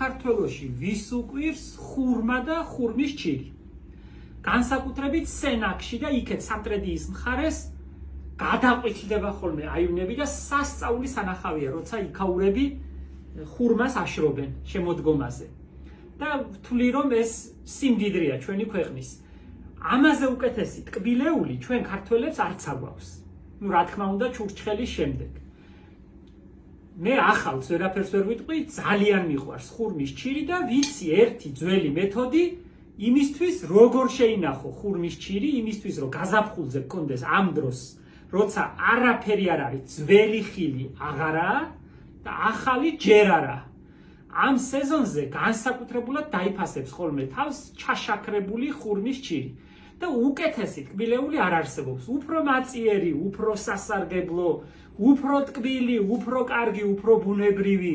საქართველოში ვის უყვირს ხურმა და ხურმის ჭირი. განსაკუთრებით სენაკში და იქეთ სამტრედიის მხარეს გადაყვითლდება ხოლმე აივნები და სასწაული სანახავია, როცა იქაურები ხურმას აშრობენ შემოდგომაზე. და ვთვლი რომ ეს სიმდიდრეა ჩვენი ქვეყნის. ამაზე უკეთესი ტკბილეული ჩვენ ქართველებს არც აგვაქვს. ნუ რა თქმა უნდა ჩურჩხელის შემდეგ. მე ახალს ვერაფერს ვერ ვიტყვი, ძალიან მიყვარს ხურმის ჭირი და ვიცი ერთი ძველი მეთოდი იმისთვის როგორ შეინახო ხურმის ჭირი, იმისთვის რომ გაზაფხულზე გქონდეს ამ დროს, როცა არაფერი არ არის, ძველი ხილი აღარაა და ახალი ჯერ არა. ამ სეზონზე განსაკუთრებულად დაიფასებს ხოლმე თავს ჩაშაქრებული ხურმის ჭირი. და უკეთესი ტკბილეული არ არსებობს. უფრო მაწიერი, უფრო სასარგებლო, უფრო ტკბილი, უფრო კარგი, უფრო ბუნებრივი.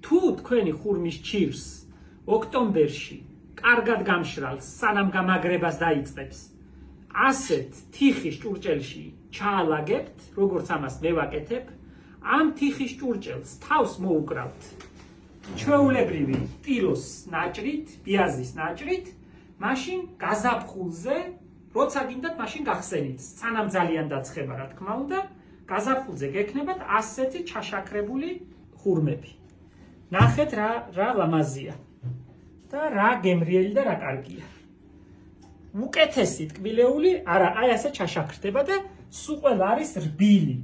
თუ თქვენი ხურმის ჭირს ოქტომბერში კარგად გამშრალს, სანამ გამაგრებას დაიწყებს, ასეთ თიხის ჭურჭელში ჩაალაგებთ, როგორც ამას მე ვაკეთებ, ამ თიხის ჭურჭელს თავს მოუკრავთ ჩვეულებრივი ტილოს ნაჭრით, პიაზის ნაჭრით, მაშინ გაზაფხულზე, როცა გინდათ, მაშინ გახსენით, სანამ ძალიან დაცხება, რა თქმა უნდა, გაზაფხულზე გექნებათ ასეთი ჩაშაქრებული ხურმები. ნახეთ რა ლამაზია და რა გემრიელი და რა კარგია. უკეთესი ტკბილეული არა, აი ასე ჩაშაქრდება და სულ ყველა არის რბილი,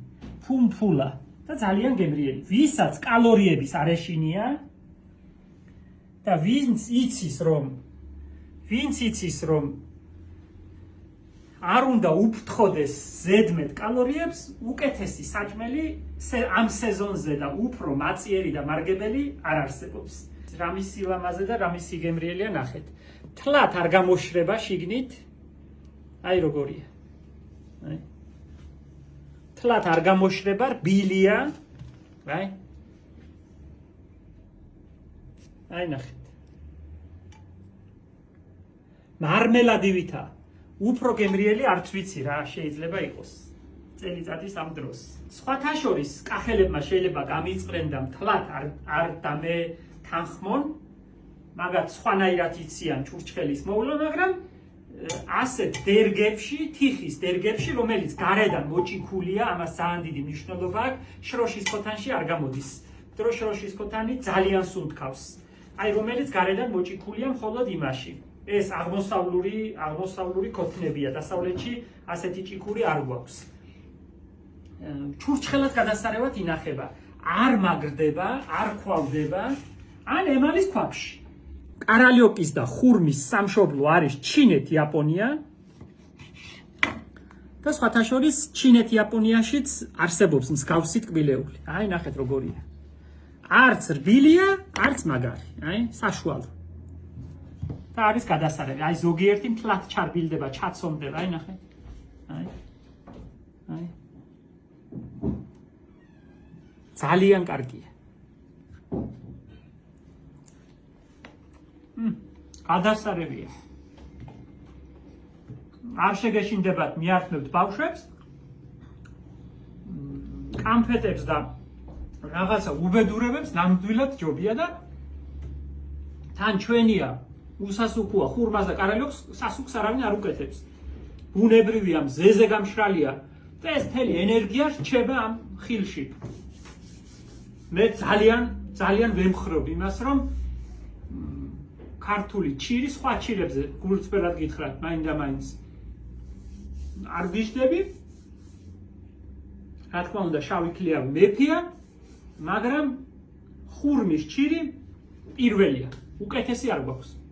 ფუმფულა და ძალიან გემრიელი. ვისაც კალორიების არ ეშინია და ვინც იცის რომ არ უნდა უფრთხოდეს ზედმეტ კალორიებს, უკეთესი საჭმელი ამ სეზონზე და უფრო მაწიერი და მარგებელი არ არსებობს. რამისი ლამაზე და რამისი გემრიელია ნახეთ. თლათ არ გამოშრება შიგნით. აი როგორია. თლათ არ გამოშრება, რბილია. აი ნახეთ. მარმელადილითა უფრო გემრიელი არც ვიცი რა შეიძლება იყოს წელიწადის ამ დროს. სხვათა შორის კახელებმა შეიძლება გამიწყრენ და მთლად არ დამე თანხმონ, მაგათ სხვანაირად იციან ჩურჩხელის მოვლა, მაგრამ ასეთ დერგებში, თიხის დერგებში, რომელიც გარედან მოჭიქულია, ამას ძალიან დიდი მნიშვნელობა აქვს, შროშის ქოთანში არ გამოდის. დრო შროშის ქოთანი ძალიან სუნთქავს. აი რომელიც გარედან მოჭიქულია მხოლოდ იმაში. ეს აღმოსავლური ქოთნებია, დასავლეთში ასეთი ჭიქური არ გვაქვს. ჩურჩხელად გადასარევად ინახება, არ მაგრდება, არ ქვალდება, ან ემალის ქვაბში. კარალიოკის და ხურმის სამშობლო არის ჩინეთი, იაპონია. და სხვათა შორის ჩინეთი, იაპონიაშიც არსებობს მსგავსი ტკბილეული. აი ნახეთ როგორია. არც რბილია, არც მაგარი, აი საშუალო. და არის გადასარევი. აი ზოგიერთი მთლად ჩარბილდება, ჩაცომდება, აი ნახეთ. აი. ძალიან კარგია. გადასარევია. არ შეგეშინდებათ მიართმევთ ბავშვებს, კამფეტებს და რაღაცა უბედურებებს ნამდვილად ჯობია და თან ჩვენია უსასუქოა ხურმას და კარალიოკს სასუქს არავინ არ უკეთებს. ბუნებრივია, მზეზე გამშრალია და ეს მთელი ენერგია რჩება ამ ხილში. მე ძალიან ვემხრობ იმას, რომ ქართული ჭირი სხვა ჭირებზე გულწრფელად გითხრათ, მაინდა-მაინც არ ვიშდები. რა თქმა უნდა, შავი ქლიავი მეფეა, მაგრამ ხურმის ჭირი პირველია. უკეთესი არ გვაქვს.